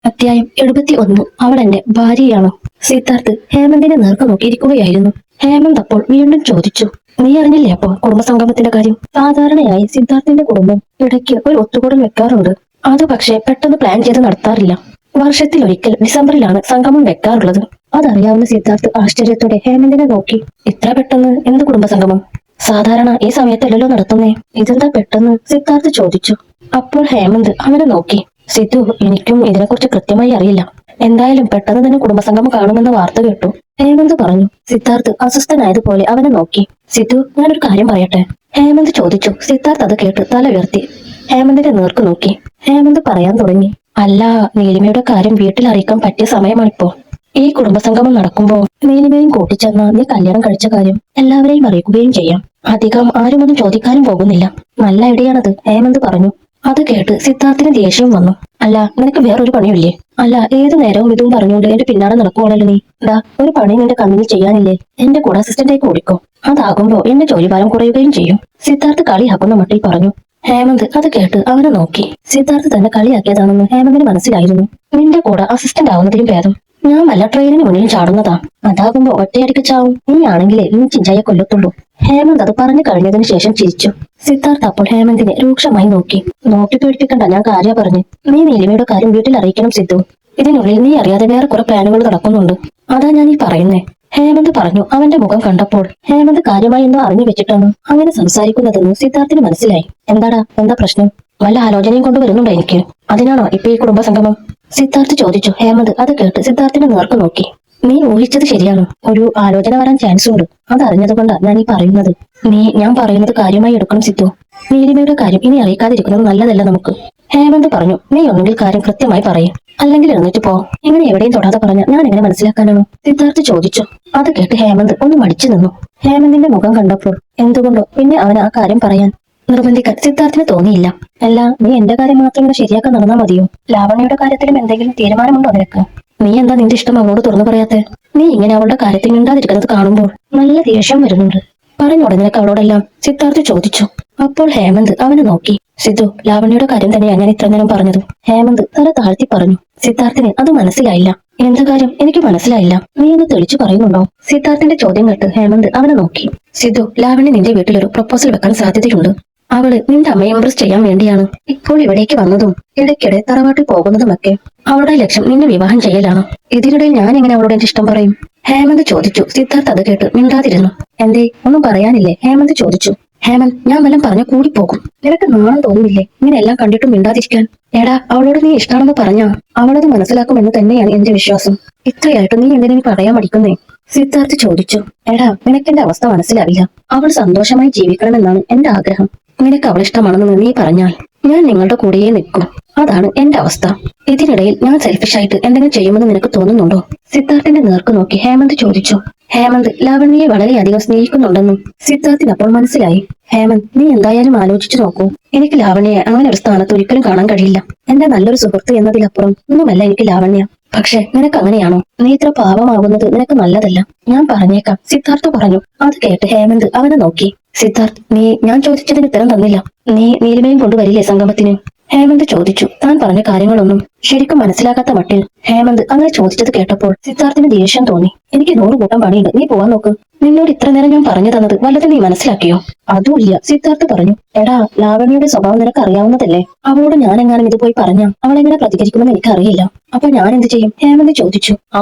അധ്യായം 71. അവൾ എന്റെ ഭാര്യയാണോ? സിദ്ധാർത്ഥ് ഹേമന്തിനെ നേർക്ക് നോക്കിയിരിക്കുകയായിരുന്നു. ഹേമന്ത് അപ്പോൾ വീണ്ടും ചോദിച്ചു, നീ അറിഞ്ഞില്ലേ അപ്പോ കുടുംബസംഗമത്തിന്റെ കാര്യം? സാധാരണയായി സിദ്ധാർത്ഥിന്റെ കുടുംബം ഇടയ്ക്ക് ഒരു ഒത്തുകൂടൽ വെക്കാറുണ്ട്. അത് പക്ഷേ പെട്ടെന്ന് പ്ലാൻ ചെയ്ത് നടത്താറില്ല. വർഷത്തിലൊരിക്കൽ ഡിസംബറിലാണ് സംഗമം വെക്കാറുള്ളത്. അതറിയാവുന്ന സിദ്ധാർത്ഥ് ആശ്ചര്യത്തോടെ ഹേമന്തിനെ നോക്കി. ഇത്ര പെട്ടെന്ന് എന്ത് കുടുംബസംഗമം? സാധാരണ ഈ സമയത്തല്ലല്ലോ നടത്തുന്നേ, ഇതെന്താ പെട്ടെന്ന്? സിദ്ധാർത്ഥ് ചോദിച്ചു. അപ്പോൾ ഹേമന്ത് അവനെ നോക്കി. സിദ്ധു, എനിക്കും ഇതിനെക്കുറിച്ച് കൃത്യമായി അറിയില്ല. എന്തായാലും പെട്ടെന്ന് തന്നെ കുടുംബസംഗമം കാണുമെന്ന വാർത്ത കേട്ടു, ഹേമന്ത് പറഞ്ഞു. സിദ്ധാർത്ഥ് അസ്വസ്ഥനായതുപോലെ അവനെ നോക്കി. സിദ്ധു, ഞാനൊരു കാര്യം പറയട്ടെ? ഹേമന്ത് ചോദിച്ചു. സിദ്ധാർത്ഥ് അത് കേട്ട് തല ഉയർത്തി ഹേമന്തിന്റെ നേർക്ക് നോക്കി. ഹേമന്ത് പറയാൻ തുടങ്ങി, അല്ല, നീലിമയുടെ കാര്യം വീട്ടിൽ അറിയിക്കാൻ പറ്റിയ സമയമാണിപ്പോ. ഈ കുടുംബസംഗമം നടക്കുമ്പോ നീലിമയും കൂട്ടിച്ചെന്ന നീ കല്യാണം കഴിച്ച കാര്യം എല്ലാവരെയും അറിയിക്കുകയും ചെയ്യാം. അധികം ആരുമൊന്നും ചോദിക്കാനും പോകുന്നില്ല. നല്ല ഐഡിയാണത്, ഹേമന്ത് പറഞ്ഞു. അത് കേട്ട് സിദ്ധാർത്ഥിന് ദേഷ്യം വന്നു. അല്ല, നിനക്ക് വേറൊരു പണിയില്ലേ? അല്ല, ഏതു നേരവും ഇതും പറഞ്ഞുകൊണ്ട് എന്റെ പിന്നാലെ നടക്കുവാണല്ലോ നീ. ഒരു പണി നിന്റെ കണ്ണിൽ ചെയ്യാനില്ലേ? എന്റെ കൂടെ അസിസ്റ്റന്റായി കൂടിക്കോ. അതാകുമ്പോ എന്റെ ജോലിഭാരം കുറയുകയും ചെയ്യും. സിദ്ധാർത്ഥ് കളിയാക്കുന്ന മട്ടിൽ പറഞ്ഞു. ഹേമന്ത് അത് കേട്ട് അവനെ നോക്കി. സിദ്ധാർത്ഥ് തന്നെ കളിയാക്കിയതാണെന്ന് ഹേമന്തിന് മനസ്സിലായിരുന്നു. നിന്റെ കൂടെ അസിസ്റ്റന്റ് ആവുന്നതിലും ഭേദം ഞാൻ വല്ല ട്രെയിനിന് മുന്നിൽ ചാടുന്നതാ. അതാകുമ്പോ ഒറ്റയടിക്ക് ചാവും. നീ ആണെങ്കിലേ നീ ചിഞ്ചായെ കൊല്ലത്തുള്ളൂ. ഹേമന്ത് അത് പറഞ്ഞു കഴിഞ്ഞതിന് ശേഷം ചിരിച്ചു. സിദ്ധാർത്ഥ് അപ്പോൾ ഹേമന്തിനെ രൂക്ഷമായി നോക്കി. നോക്കി പേടിപ്പിക്കണ്ട, ഞാൻ കാര്യ പറഞ്ഞു. നീ നീലിമയുടെ കാര്യം വീട്ടിൽ അറിയിക്കണം സിദ്ധു. ഇതിനുള്ളിൽ നീ അറിയാതെ വേറെ കുറെ പ്ലാനുകൾ നടക്കുന്നുണ്ട്. അതാ ഞാൻ ഈ പറയുന്നേ, ഹേമന്ത് പറഞ്ഞു. അവന്റെ മുഖം കണ്ടപ്പോൾ ഹേമന്ത് കാര്യമായി എന്തോ അറിഞ്ഞു വെച്ചിട്ടാണ് അങ്ങനെ സംസാരിക്കുന്നതെന്ന് സിദ്ധാർത്ഥിന് മനസ്സിലായി. എന്താടാ, എന്താ പ്രശ്നം? വല്ല ആലോചനയും കൊണ്ടുവരുന്നുണ്ടോ എനിക്ക്? അതിനാണോ ഇപ്പൊ ഈ കുടുംബസംഗമം? സിദ്ധാർത്ഥ് ചോദിച്ചു. ഹേമന്ത് അത് കേട്ട് സിദ്ധാർത്ഥിനെ നേർക്ക് നോക്കി. നീ ഊഹിച്ചത് ശരിയാണ്. ഒരു ആലോചന വരാൻ ചാൻസ് ഉണ്ട്. അതറിഞ്ഞതുകൊണ്ടാ ഞാൻ ഈ പറയുന്നത്. ഞാൻ പറയുന്നത് കാര്യമായി എടുക്കണം സിദ്ധു. നീലിമയുടെ കാര്യം ഇനി അറിയിക്കാതിരിക്കുന്നത് നല്ലതല്ല നമുക്ക്. ഹേമന്ത് പറഞ്ഞു. നീ ഒന്നുകിൽ കാര്യം കൃത്യമായി പറയും, അല്ലെങ്കിൽ എഴുന്നേറ്റ് പോ. ഇങ്ങനെ എവിടെയും തൊടാതെ പറഞ്ഞ ഞാൻ എങ്ങനെ മനസ്സിലാക്കാനാണോ? സിദ്ധാർത്ഥ് ചോദിച്ചു. അത് കേട്ട് ഹേമന്ത് ഒന്ന് മടിച്ചു നിന്നു. ഹേമന്തിന്റെ മുഖം കണ്ടപ്പോൾ എന്തുകൊണ്ടോ പിന്നെ അവൻ ആ കാര്യം പറയാൻ നിർബന്ധിക്കാൻ സിദ്ധാർത്ഥിന് തോന്നിയില്ല. അല്ല, നീ എന്റെ കാര്യം മാത്രം ഇവിടെ ശരിയാക്കാൻ നടന്നാ മതിയോ? ലാവണ്യയുടെ കാര്യത്തിലും എന്തെങ്കിലും തീരുമാനമുണ്ടോ നിനക്ക്? നീ എന്താ നിന്റെ ഇഷ്ടം അവളോട് തുറന്നു പറയാത്തെ? നീ ഇങ്ങനെ അവളുടെ കാര്യത്തിൽ മിണ്ടാതിരിക്കുന്നത് കാണുമ്പോൾ നല്ല ദേഷ്യം വരുന്നുണ്ട്. പറഞ്ഞോടെ നിനക്ക് അവളോടെല്ലാം? സിദ്ധാർത്ഥ് ചോദിച്ചു. അപ്പോൾ ഹേമന്ത് അവനെ നോക്കി. സിദ്ധു, ലാവണ്യയുടെ കാര്യം തന്നെ ഞാൻ ഇത്ര നേരം പറഞ്ഞത്. ഹേമന്ത് തല താഴ്ത്തി പറഞ്ഞു. സിദ്ധാർത്ഥിന് അത് മനസ്സിലായില്ല. എന്ത് കാര്യം? എനിക്ക് മനസ്സിലായില്ല. നീ ഒന്ന് തെളിച്ചു പറയുന്നുണ്ടോ? സിദ്ധാർത്ഥിന്റെ ചോദ്യം കേട്ട് ഹേമന്ത് അവനെ നോക്കി. സിദ്ധു, ലാവണ്യ നിന്റെ വീട്ടിലൊരു പ്രപ്പോസൽ വെക്കാൻ സാധ്യതയുണ്ട്. അവള് നിന്റെ അമ്മയെ ഇംപ്രസ് ചെയ്യാൻ വേണ്ടിയാണ് ഇപ്പോൾ ഇവിടേക്ക് വന്നതും ഇടയ്ക്കിടെ തറവാട്ടിൽ പോകുന്നതുമൊക്കെ. അവളുടെ ലക്ഷ്യം നിന്നെ വിവാഹം ചെയ്യലാണ്. ഇതിനിടയിൽ ഞാൻ എങ്ങനെ അവളോട് എന്റെ ഇഷ്ടം പറയും? ഹേമന്ത് ചോദിച്ചു. സിദ്ധാർത്ഥ് അത് കേട്ട് മിണ്ടാതിരുന്നു. എന്തേ, ഒന്നും പറയാനില്ലേ? ഹേമന്ത് ചോദിച്ചു. ഹേമന്ത്, ഞാൻ വല്ലതും പറഞ്ഞ കൂടിപ്പോകും. നിനക്ക് നാണം തോന്നുന്നില്ലേ ഇങ്ങനെ എല്ലാം കണ്ടിട്ടും മിണ്ടാതിരിക്കാൻ? എടാ, അവളോട് നീ ഇഷ്ടാണെന്ന് പറഞ്ഞാ അവളത് മനസ്സിലാക്കുമെന്ന് തന്നെയാണ് എന്റെ വിശ്വാസം. ഇത്രയായിട്ട് നീ എന്തിനു പറയാൻ മടിക്കുന്നേ? സിദ്ധാർത്ഥ് ചോദിച്ചു. എടാ, നിനക്കെന്റെ അവസ്ഥ മനസ്സിലാവില്ല. അവൾ സന്തോഷമായി ജീവിക്കണമെന്നാണ് എന്റെ ആഗ്രഹം. നിനക്ക് അവൾ ഇഷ്ടമാണെന്ന് നീ പറഞ്ഞാൽ ഞാൻ നിങ്ങളുടെ കൂടെയേ നിൽക്കും. അതാണ് എന്റെ അവസ്ഥ. ഇതിനിടയിൽ ഞാൻ സെൽഫിഷായിട്ട് എന്തെങ്കിലും ചെയ്യുമെന്ന് നിനക്ക് തോന്നുന്നുണ്ടോ? സിദ്ധാർത്ഥിന്റെ നേർക്ക് നോക്കി ഹേമന്ത് ചോദിച്ചു. ഹേമന്ത് ലാവണ്യയെ വളരെയധികം സ്നേഹിക്കുന്നുണ്ടെന്നും സിദ്ധാർത്ഥിന് അപ്പോൾ മനസ്സിലായി. ഹേമന്ത്, നീ എന്തായാലും ആലോചിച്ചു നോക്കൂ. എനിക്ക് ലാവണ്യയെ അങ്ങനെ ഒരു സ്ഥാനത്ത് ഒരിക്കലും കാണാൻ കഴിയില്ല. എന്റെ നല്ലൊരു സുഹൃത്ത് എന്നതിലപ്പുറം ഒന്നുമല്ല എനിക്ക് ലാവണ്യ. പക്ഷെ നിനക്ക് അങ്ങനെയാണോ? നീ ഇത്ര പാവമാകുന്നത് നിനക്ക് നല്ലതല്ല. ഞാൻ പറഞ്ഞേക്കാം, സിദ്ധാർത്ഥ് പറഞ്ഞു. അത് കേട്ട് ഹേമന്ത് അവനെ നോക്കി. സിദ്ധാർത്ഥ്, ഞാൻ ചോദിച്ചതിന് ഉത്തരം തന്നില്ല. നീ നീലിമയും കൊണ്ടുവരില്ലേ സംഗമത്തിന്? ഹേമന്ത് ചോദിച്ചു. താൻ പറഞ്ഞ കാര്യങ്ങളൊന്നും ശരിക്കും മനസ്സിലാക്കാത്ത മട്ടിൽ ഹേമന്ത് അങ്ങനെ ചോദിച്ചത് കേട്ടപ്പോൾ സിദ്ധാർത്ഥിന് ദേഷ്യം തോന്നി. എനിക്ക് 100 കൂട്ടം പണിയുണ്ട്, നീ പോവാൻ നോക്ക്. നിന്നോട് ഇത്ര നേരം ഞാൻ പറഞ്ഞു തന്നത് വല്ലതും നീ മനസ്സിലാക്കിയോ? അതുമില്ല, സിദ്ധാർത്ഥ് പറഞ്ഞു. എടാ, ലാവണ്യയുടെ സ്വഭാവം നിനക്ക് അറിയാവുന്നതല്ലേ? അവളോട് ഞാൻ എങ്ങാനും ഇത് പോയി പറഞ്ഞാ അവളെങ്ങനെ പ്രതികരിക്കുമെന്ന് എനിക്കറിയില്ല. അപ്പൊ ഞാൻ എന്ത് ചെയ്യും? ഹേമന്ത് ചോദിച്ചു.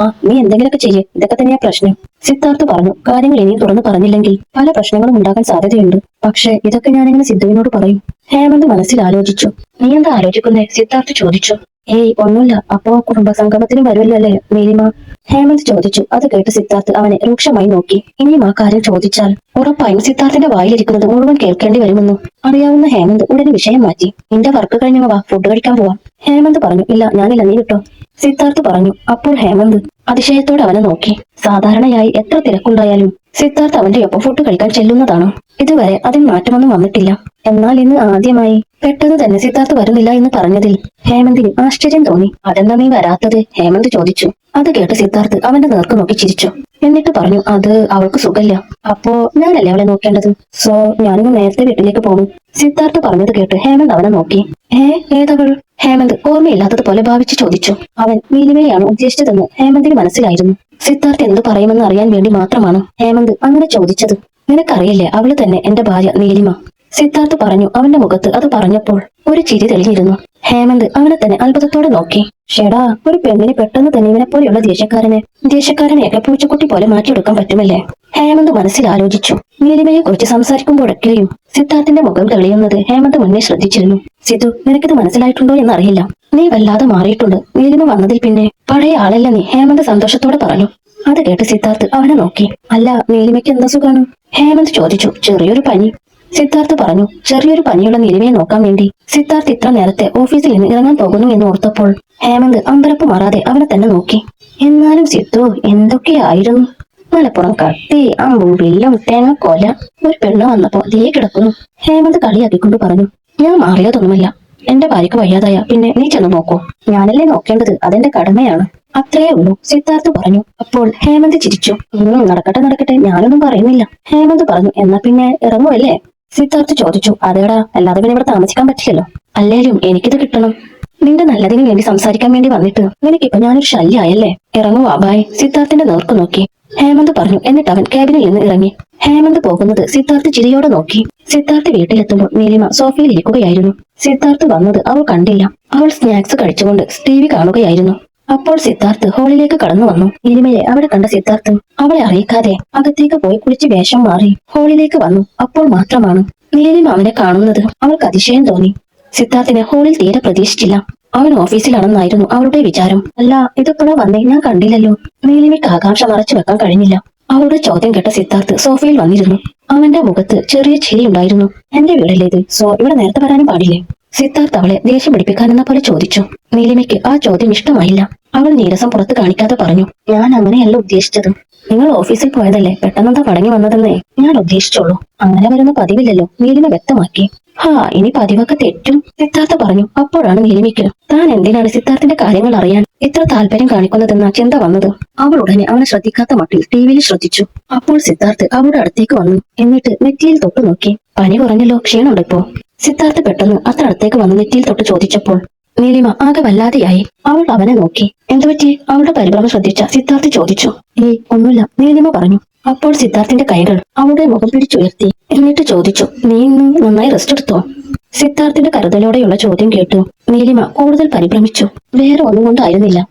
നീ എന്തെങ്കിലുമൊക്കെ ചെയ്യേ, ഇതൊക്കെ തന്നെയാ പ്രശ്നം. സിദ്ധാർത്ഥ് പറഞ്ഞു. കാര്യങ്ങൾ ഇനിയും തുറന്നു പറഞ്ഞില്ലെങ്കിൽ പല പ്രശ്നങ്ങളും ഉണ്ടാകാൻ സാധ്യതയുണ്ട്. പക്ഷെ ഇതൊക്കെ ഞാനിങ്ങനെ സിദ്ധുവിനോട് പറയും. ഹേമന്ത് മനസ്സിൽ ആലോചിച്ചു. നീ എന്താ ആലോചിക്കുന്നേ? സിദ്ധാർത്ഥ് ചോദിച്ചു. ഏയ്, ഒന്നുമില്ല. അപ്പോ കുടുംബസംഗമത്തിന് വരുമല്ലോ അല്ലേ നീലിമ? ഹേമന്ത് ചോദിച്ചു. അത് കേട്ട് സിദ്ധാർത്ഥ് അവനെ രൂക്ഷമായി നോക്കി. ഇനിയും ആ കാര്യം ചോദിച്ചാൽ ഉറപ്പായും സിദ്ധാർത്ഥിന്റെ വായിലിരിക്കുന്നത് മുഴുവൻ കേൾക്കേണ്ടി വരുമെന്നും അറിയാവുന്ന ഹേമന്ത് ഉടനെ വിഷയം മാറ്റി. നിന്റെ വർക്ക് കഴിഞ്ഞു വാ, ഫുഡ് കഴിക്കാൻ പോവാം. ഹേമന്ത് പറഞ്ഞു. ഇല്ല, ഞാനില്ല, നീ വിട്ടോ. സിദ്ധാർത്ഥ് പറഞ്ഞു. അപ്പോൾ ഹേമന്ത് അതിശയത്തോടെ അവനെ നോക്കി. സാധാരണയായി എത്ര തിരക്കുണ്ടായാലും സിദ്ധാർത്ഥ് അവന്റെ ഒപ്പം ഫുഡ് കഴിക്കാൻ ചെല്ലുന്നതാണ്. ഇതുവരെ അതിൽ മാറ്റമൊന്നും വന്നിട്ടില്ല. എന്നാൽ ഇന്ന് ആദ്യമായി പെട്ടെന്ന് തന്നെ സിദ്ധാർത്ഥ് വരുന്നില്ല എന്ന് പറഞ്ഞതിൽ ഹേമന്തിന് ആശ്ചര്യം തോന്നി. അതെന്താ നീ വരാത്തത്? ഹേമന്ത് ചോദിച്ചു. അത് കേട്ട് സിദ്ധാർത്ഥ് അവന്റെ നേർക്ക് നോക്കി ചിരിച്ചു. എന്നിട്ട് പറഞ്ഞു, അത് അവൾക്ക് സുഖമില്ല. അപ്പോ ഞാനല്ലേ അവളെ നോക്കേണ്ടത്. സോ ഞാനിന്ന് നേരത്തെ വീട്ടിലേക്ക് പോകും. സിദ്ധാർത്ഥ് പറഞ്ഞത് കേട്ട് ഹേമന്ത് അവനെ നോക്കി. ഏതവൾ? ഹേമന്ത് ഓർമ്മയില്ലാത്തതുപോലെ ഭാവിച്ച് ചോദിച്ചു. അവൻ നീലിമയാണ് ഉദ്ദേശിച്ചതെന്ന് ഹേമന്തിന് മനസ്സിലായിരുന്നു. സിദ്ധാർത്ഥ് എന്ത് പറയുമെന്ന് അറിയാൻ വേണ്ടി മാത്രമാണ് ഹേമന്ത് അങ്ങനെ ചോദിച്ചത്. നിനക്കറിയില്ലേ, അവള് തന്നെ എന്റെ ഭാര്യ നീലിമ. സിദ്ധാർത്ഥ് പറഞ്ഞു. അവന്റെ മുഖത്ത് അത് പറഞ്ഞപ്പോൾ ഒരു ചിരി തെളിഞ്ഞിരുന്നു. ഹേമന്ത് അവനെ തന്നെ അത്ഭുതത്തോടെ നോക്കി. ഷെടാ, ഒരു പെണ്ണിനെ പെട്ടെന്ന് തന്നെ ഇവനെ പോലെയുള്ള ദേഷ്യക്കാരനെയൊക്കെ പൂച്ചക്കുട്ടി പോലെ മാറ്റിയെടുക്കാൻ പറ്റുമല്ലേ? ഹേമന്ത് മനസ്സിൽ ആലോചിച്ചു. നീലിമയെ കുറിച്ച് സംസാരിക്കുമ്പോഴൊക്കെയും സിദ്ധാർത്ഥിന്റെ മുഖം തെളിയുന്നത് ഹേമന്ത് മുന്നേ ശ്രദ്ധിച്ചിരുന്നു. സിധു, നിനക്കിത് മനസ്സിലായിട്ടുണ്ടോ എന്നറിയില്ല. നീ വല്ലാതെ മാറിയിട്ടുണ്ട്. നീലിമ വന്നതിൽ പിന്നെ പഴയ ആളല്ല നീ, ഹേമന്ത് സന്തോഷത്തോടെ പറഞ്ഞു. അത് കേട്ട് സിദ്ധാർത്ഥ് അവനെ നോക്കി. അല്ല, നീലിമയ്ക്ക് എന്താ സുഖാണ്? ഹേമന്ത് ചോദിച്ചു. ചെറിയൊരു പനി. സിദ്ധാർത്ഥ് പറഞ്ഞു. ചെറിയൊരു പനിയുള്ള നീലിമയെ നോക്കാൻ വേണ്ടി സിദ്ധാർത്ഥ് ഇത്ര നേരത്തെ ഓഫീസിൽ നിന്ന് ഇറങ്ങാൻ പോകുന്നു എന്ന് ഓർത്തപ്പോൾ ഹേമന്ത് അമ്പരപ്പ് മാറാതെ അവനെ തന്നെ നോക്കി. എന്നാലും സിദ്ധു, എന്തൊക്കെയായിരുന്നു? മലപ്പുറം കത്തി, അമ്പും വില്ലും തേങ്ങക്കൊല. ഒരു പെണ്ണ് വന്നപ്പോ ദേ കിടക്കുന്നു. ഹേമന്ത് കളിയാക്കിക്കൊണ്ട് പറഞ്ഞു. ഞാൻ മാറിയതൊന്നുമല്ല. എന്റെ ഭാര്യക്ക് വയ്യാതായ പിന്നെ നീ ചെന്ന് നോക്കൂ. ഞാനല്ലേ നോക്കേണ്ടത്, അതെന്റെ കടമയാണ്. അത്രയേ ഉള്ളൂ, സിദ്ധാർത്ഥ് പറഞ്ഞു. അപ്പോൾ ഹേമന്ത് ചിരിച്ചു. നടക്കട്ടെ, ഞാനൊന്നും പറയുന്നില്ല. ഹേമന്ത് പറഞ്ഞു. എന്നാ പിന്നെ ഇറങ്ങുമല്ലേ? സിദ്ധാർത്ഥ് ചോദിച്ചു. അതേടാ, അല്ലാതെ പിന്നെ ഇവിടെ താമസിക്കാൻ പറ്റില്ലല്ലോ. അല്ലേലും എനിക്കിത് കിട്ടണം. നിന്റെ നല്ലതിന് വേണ്ടി സംസാരിക്കാൻ വേണ്ടി വന്നിട്ട് നിനക്കിപ്പോ ഞാനൊരു ശല്യായല്ലേ? ഇറങ്ങുവാ, ബായ്. സിദ്ധാർത്ഥിന്റെ നേർക്ക് നോക്കി ഹേമന്ത് പറഞ്ഞു. എന്നിട്ട് അവൻ ക്യാബിനിൽ നിന്ന് ഇറങ്ങി. ഹേമന്ത് പോകുന്നത് സിദ്ധാർത്ഥ് ചിരിയോടെ നോക്കി. സിദ്ധാർത്ഥ് വീട്ടിലെത്തുമ്പോൾ നീലിമ സോഫയിൽ ഇരിക്കുകയായിരുന്നു. സിദ്ധാർത്ഥ് വന്നത് അവൾ കണ്ടില്ല. അവൾ സ്നാക്സ് കഴിച്ചുകൊണ്ട് ടിവി കാണുകയായിരുന്നു. അപ്പോൾ സിദ്ധാർത്ഥ് ഹാളിലേക്ക് കടന്നു വന്നു. നീലിമയെ അവിടെ കണ്ട സിദ്ധാർത്ഥ് അവളെ അറിയിക്കാതെ അകത്തേക്ക് പോയി കുളിച്ച് വേഷം മാറി ഹാളിലേക്ക് വന്നു. അപ്പോൾ മാത്രമാണ് നീലിമ അവനെ കാണുന്നത്. അവൾക്ക് അതിശയം തോന്നി. സിദ്ധാർത്ഥിനെ ഹാളിൽ തീരെ പ്രതീക്ഷിച്ചില്ല. അവൻ ഓഫീസിലാണെന്നായിരുന്നു അവളുടെ വിചാരം. അല്ല, ഇതെപ്പോഴാ വന്നേ? ഞാൻ കണ്ടില്ലല്ലോ. നീലിമയ്ക്ക് ആകാംക്ഷ മറച്ചു വെക്കാൻ കഴിഞ്ഞില്ല. അവളുടെ ചോദ്യം കേട്ട സിദ്ധാർത്ഥ് സോഫയിൽ വന്നിരുന്നു. അവന്റെ മുഖത്ത് ചെറിയ ചിരി ഉണ്ടായിരുന്നു. എന്റെ വീടല്ലേ ഇത്, സോ ഇവിടെ നേരത്തെ വരാനും പാടില്ലേ? സിദ്ധാർത്ഥ് അവളെ ദേഷ്യം പിടിപ്പിക്കാനെന്ന പോലെ ചോദിച്ചു. നീലിമയ്ക്ക് ആ ചോദ്യം ഇഷ്ടമായില്ല. അവൾ നീരസം പുറത്ത് കാണിക്കാതെ പറഞ്ഞു. ഞാൻ അങ്ങനെയല്ല ഉദ്ദേശിച്ചത്. നിങ്ങൾ ഓഫീസിൽ പോയതല്ലേ, പെട്ടെന്നെന്താ മടങ്ങി വന്നതെന്നേ ഞാൻ ഉദ്ദേശിച്ചോളൂ. അങ്ങനെ വരുന്ന പതിവില്ലല്ലോ, നീലിമ വ്യക്തമാക്കി. ഇനി പതിവൊക്കെ തെറ്റും, സിദ്ധാർത്ഥ പറഞ്ഞു. അപ്പോഴാണ് നീലിമയ്ക്ക് താൻ എന്തിനാണ് സിദ്ധാർത്ഥിന്റെ കാര്യങ്ങൾ അറിയാൻ ഇത്ര താല്പര്യം കാണിക്കുന്നതെന്ന ചിന്ത വന്നത്. അവൾ ഉടനെ അവനെ ശ്രദ്ധിക്കാത്ത മട്ടിൽ ടിവിയിൽ ശ്രദ്ധിച്ചു. അപ്പോൾ സിദ്ധാർത്ഥ് അവളുടെ അടുത്തേക്ക് വന്നു. എന്നിട്ട് നെറ്റിയിൽ തൊട്ടു നോക്കി. പനി കുറഞ്ഞല്ലോ, ക്ഷീണമുണ്ടോ ഇപ്പോ? സിദ്ധാർത്ഥ് പെട്ടെന്ന് അത്ര അടുത്തേക്ക് വന്ന് നെറ്റിയിൽ തൊട്ട് ചോദിച്ചപ്പോൾ നീലിമ ആകെ വല്ലാതെയായി. അവൾ അവനെ നോക്കി. എന്തുപറ്റി? അവളുടെ പരിഭ്രമം ശ്രദ്ധിച്ച സിദ്ധാർത്ഥ് ചോദിച്ചു. ഒന്നുമില്ല, നീലിമ പറഞ്ഞു. അപ്പോൾ സിദ്ധാർത്ഥിന്റെ കൈകൾ അവളുടെ മുഖം പിടിച്ചുയർത്തി. എന്നിട്ട് ചോദിച്ചു, നീ ഇന്ന് നന്നായി റെസ്റ്റ് എടുത്തോ? സിദ്ധാർത്ഥിന്റെ കരുതലോടെയുള്ള ചോദ്യം കേട്ടു നീലിമ കൂടുതൽ പരിഭ്രമിച്ചു. വേറെ ഒന്നും കൊണ്ടായിരുന്നില്ല.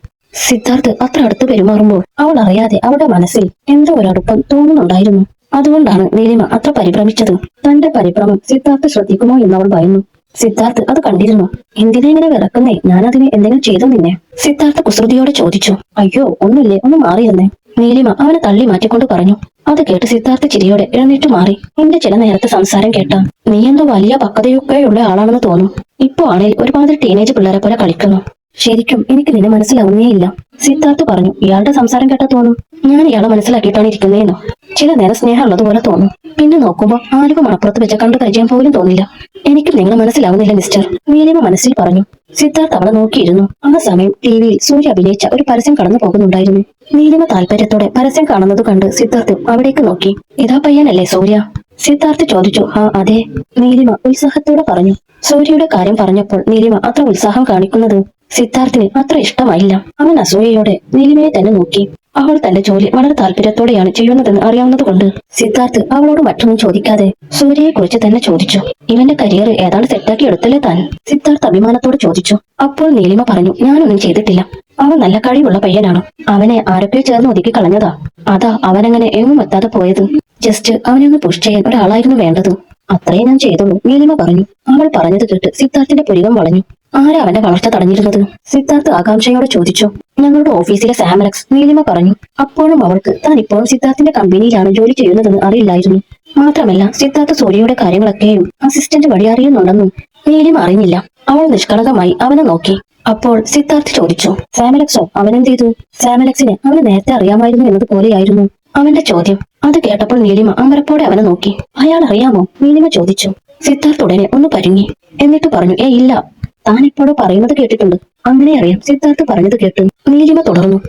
സിദ്ധാർത്ഥ് അത്ര അടുത്ത് പെരുമാറുമ്പോൾ അവൾ അറിയാതെ അവളുടെ മനസ്സിൽ എന്തോ ഒരടുപ്പം തോന്നുന്നുണ്ടായിരുന്നു. അതുകൊണ്ടാണ് നീലിമ അത്ര പരിഭ്രമിച്ചത്. തന്റെ പരിഭ്രമം സിദ്ധാർത്ഥ് ശ്രദ്ധിക്കുമോ എന്നവൾ ഭയന്നു. സിദ്ധാർത്ഥ് അത് കണ്ടിരുന്നു. എന്തിനാ ഇങ്ങനെ വിറക്കുന്നേ? ഞാനതിന് എന്തെങ്കിലും ചെയ്തു നിന്നെ? സിദ്ധാർത്ഥ കുസൃതിയോടെ ചോദിച്ചു. അയ്യോ, ഒന്നുമില്ലേ, ഒന്ന് മാറിയിരുന്നേ. നീലിമ അവനെ തള്ളി മാറ്റിക്കൊണ്ട് പറഞ്ഞു. അത് കേട്ട് സിദ്ധാർത്ഥ ചിരിയോടെ എഴുന്നേറ്റ് മാറി. എന്റെ ചില നേരത്തെ സംസാരം കേട്ടാ നീ എന്തോ വലിയ പക്വതയൊക്കെയുള്ള ആളാണെന്ന് തോന്നും. ഇപ്പോ ആണെങ്കിൽ ഒരുമാതിരി ടീനേജ് പിള്ളേരെ പോലെ കളിക്കുന്നു. ശരിക്കും എനിക്ക് നിന്നെ മനസ്സിലാവുന്നേയില്ല, സിദ്ധാർത്ഥ് പറഞ്ഞു. ഇയാളുടെ സംസാരം കേട്ടാ തോന്നും ഞാൻ ഇയാളെ മനസ്സിലാക്കിയിട്ടാണ് ഇരിക്കുന്നേന്നോ. ചില നേരം സ്നേഹം ഉള്ളതുപോലെ തോന്നും. പിന്നെ നോക്കുമ്പോ ആലുവ മണപ്പുറത്ത് വെച്ച കണ്ടു പരിചയം പോലും തോന്നില്ല. എനിക്കും നിങ്ങൾ മനസ്സിലാവുന്നില്ല മിസ്റ്റർ, നീലിമ മനസ്സിൽ പറഞ്ഞു. സിദ്ധാർത്ഥ് അവളെ നോക്കിയിരുന്നു. ആ സമയം ടിവിയിൽ സൂര്യ അഭിനയിച്ച ഒരു പരസ്യം കടന്നു പോകുന്നുണ്ടായിരുന്നു. നീലിമ താല്പര്യത്തോടെ പരസ്യം കാണുന്നത് കണ്ട് സിദ്ധാർത്ഥ് അവിടേക്ക് നോക്കി. ഇതാ പയ്യനല്ലേ സൂര്യ? സിദ്ധാർത്ഥ് ചോദിച്ചു. അതെ, നീലിമ ഉത്സാഹത്തോടെ പറഞ്ഞു. സൂര്യയുടെ കാര്യം പറഞ്ഞപ്പോൾ നീലിമ അത്ര ഉത്സാഹം കാണിക്കുന്നത് സിദ്ധാർത്ഥിന് അത്ര ഇഷ്ടമായില്ല. അവൻ അസൂയയോടെ നീലിമയെ തന്നെ നോക്കി. അവൾ തന്റെ ജോലി വളരെ താല്പര്യത്തോടെയാണ് ചെയ്യുന്നതെന്ന് അറിയാവുന്നതുകൊണ്ട് സിദ്ധാർത്ഥ് അവളോട് മറ്റൊന്നും ചോദിക്കാതെ സൂര്യയെ കുറിച്ച് തന്നെ ചോദിച്ചു. ഇവന്റെ കരിയർ ഏതാണ് സെറ്റാക്കി എടുത്തല്ലേ താൻ? സിദ്ധാർത്ഥ് അഭിമാനത്തോടെ ചോദിച്ചു. അപ്പോൾ നീലിമ പറഞ്ഞു, ഞാനൊന്നും ചെയ്തിട്ടില്ല. അവൻ നല്ല കഴിവുള്ള പയ്യനാണ്. അവനെ ആരൊക്കെ ചേർന്ന് ഒതുക്കി കളഞ്ഞതാ. അതാ അവനങ്ങനെ എങ്ങും എത്താതെ പോയത്. ജസ്റ്റ് അവനെ ഒന്ന് പുഷ് ചെയ്യാൻ ഒരാളായിരുന്നു വേണ്ടത്. അത്രേ ഞാൻ ചെയ്തുള്ളൂ, നീലിമ പറഞ്ഞു. അവൾ പറഞ്ഞത് കേട്ട് സിദ്ധാർത്ഥിന്റെ പുരികം വളഞ്ഞു. ആരാ അവന്റെ വളർച്ച തടഞ്ഞിരുന്നത്? സിദ്ധാർത്ഥ് ആകാംക്ഷയോടെ ചോദിച്ചു. ഞങ്ങളുടെ ഓഫീസിലെ സാമലക്സ്, നീലിമ പറഞ്ഞു. അപ്പോഴും അവൾക്ക് താൻ ഇപ്പോഴും സിദ്ധാർത്ഥിന്റെ കമ്പനിയിലാണ് ജോലി ചെയ്യുന്നതെന്ന് അറിയില്ലായിരുന്നു. മാത്രമല്ല സിദ്ധാർത്ഥ് സൂര്യയുടെ കാര്യങ്ങളൊക്കെയും അസിസ്റ്റന്റ് വഴി അറിയുന്നുണ്ടെന്നും നീലിമ അറിഞ്ഞില്ല. അവൾ നിഷ്കളങ്കമായി അവനെ നോക്കി. അപ്പോൾ സിദ്ധാർത്ഥ് ചോദിച്ചു, സാമലക്സോ? അവനെന്ത് ചെയ്തു? സാമലക്സിനെ അവന് നേരത്തെ അറിയാമായിരുന്നു എന്നതുപോലെയായിരുന്നു അവന്റെ ചോദ്യം. അത് കേട്ടപ്പോൾ നീലിമ അമരപ്പോടെ അവനെ നോക്കി. അയാൾ അറിയാമോ? നീലിമ ചോദിച്ചു. സിദ്ധാർത്ഥ് ഉടനെ ഒന്ന് പരുങ്ങി. എന്നിട്ട് പറഞ്ഞു, ഇല്ല, താൻ ഇപ്പോഴോ പറയുന്നത് കേട്ടിട്ടുണ്ട്. അങ്ങനെ അറിയാം. സിദ്ധാർത്ഥ് പറഞ്ഞത് കേട്ട് നീലിമ തുടർന്നു.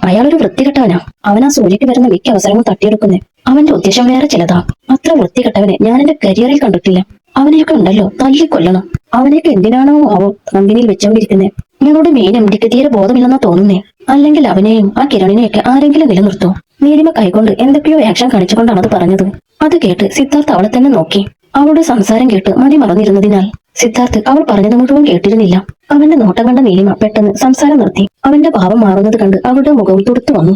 അയാളൊരു വൃത്തികെട്ടവനാ. അവനാ സൂര്യക്ക് വരുന്ന മിക്ക അവസരവും തട്ടിയെടുക്കുന്നേ. അവന്റെ ഉദ്ദേശം വേറെ ചിലതാ. അത്ര വൃത്തികെട്ടവനെ ഞാൻ എന്റെ കരിയറിൽ കണ്ടിട്ടില്ല. അവനെയൊക്കെ ഉണ്ടല്ലോ തല്ലിക്കൊല്ലണം. അവനെയൊക്കെ എന്തിനാണോ ആവോ കമ്പനിയിൽ വെച്ചോണ്ടിരിക്കുന്നേ. ഞങ്ങളുടെ മെയിൻ എംഡിക്ക് തീരെ ബോധമില്ലെന്നാ തോന്നുന്നേ. അല്ലെങ്കിൽ അവനെയും ആ കിരണിനെയൊക്കെ ആരെങ്കിലും നിലനിർത്തോ? നീലിമ കൈകൊണ്ട് എന്തൊക്കെയോ ആക്ഷൻ കാണിച്ചുകൊണ്ടാണ് അത് പറഞ്ഞത്. അത് കേട്ട് സിദ്ധാർത്ഥ് അവളെ തന്നെ നോക്കി. അവളുടെ സംസാരം കേട്ട് മതി മറന്നിരുന്നതിനാൽ സിദ്ധാർത്ഥ് അവൾ പറഞ്ഞത് മുഴുവൻ കേട്ടിരുന്നില്ല. അവന്റെ നോട്ടം കണ്ട നീലിമ പെട്ടെന്ന് സംസാരം നിർത്തി. അവന്റെ ഭാവം മാറുന്നത് കണ്ട് അവളുടെ മുഖവും തുടുത്തു വന്നു.